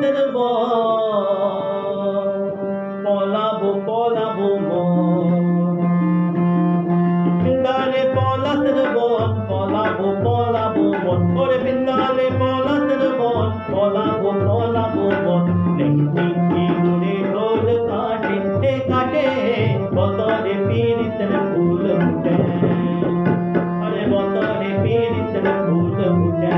পলাশের বন, পলাবো পলাবো মন। বৃন্দালে পলাশের বন, পলাবো পলাবো মন। ওরে বৃন্দালে পলাশের বন, পলাবো পলাবো মন। টিকি দূরে ঢোল কাটে কাটে, বতরে পীড়িতের ফুল ফুটে। আরে বতরে পীড়িতের ফুল ফুটে।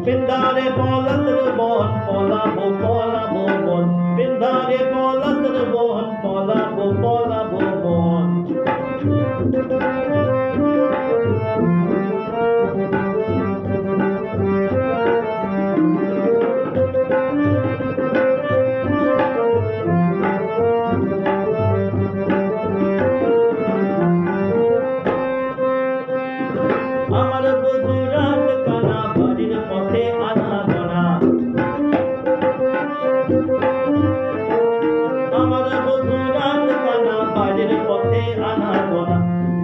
বৃন্দালে পলাশের বন, পলাবো পলাবো মন। বৃন্দালে পলাশের বন, পলাবো পলাবো মন। আমার বধূ রাত কানা, বাড়ির পথে আনাগোনা। আমার বধূ রাত কানা, বাড়ির পথে আনাগোনা।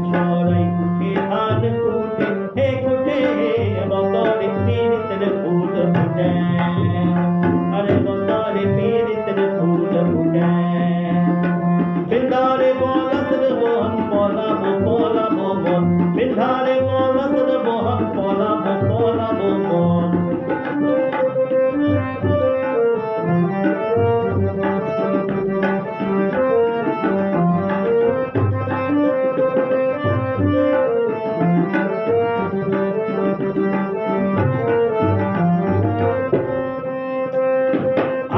সরাই কুটে ধান কুটে হে কুটে, বতরে পীড়িতের ফুল ফুটে। আরে বতরে পীড়িতের ফুল ফুটে। বৃন্দারে পলাশের বন, পলাবো পলাবো মন। বৃন্দারে পলাশের বন, পলাবো পলাবো মন।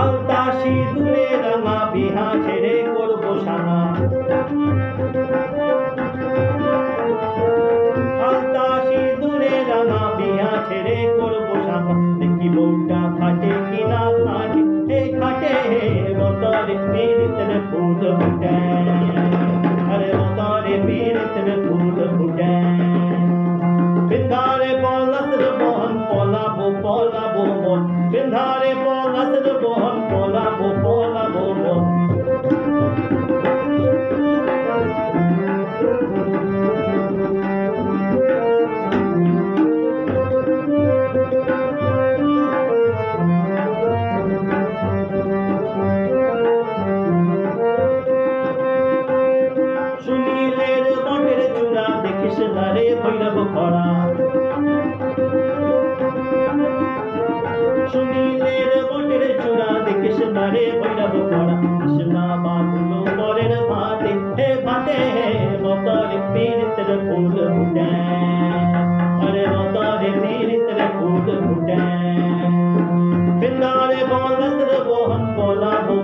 আলতা সিঁদুরে রাঙা, বিহা ছেড়ে করবো সানা। আলতা সিঁদুরে রাঙা, বিহা ছেড়ে করবো সানা। দেখি বউটা খাটে কিনা খাটে হে খাটে, বতরে পীড়িতের ফুল ফুটে। আরে বতরে পীড়িতের ফুল ফুটে। বৃন্দারে পলাশের বন, পলাবো পলাবো মন। বৃন্দারে পলাশের বন, পলাবো পলাবো মন। সুনীলের বটের চূড়া, দেখিস না রে ভৈরব খরা। সুনীলের বটের চূড়া, দেখিস না রে ভৈরব খরা। কৃষ্ণা বাঁধলো পরের ভাতে হে ভাতে, বতরে পীড়িতের ফুল ফুটে। আরে বতরে পীড়িতের ফুল ফুটে। বৃন্দারে পলাশের বন, পলাবো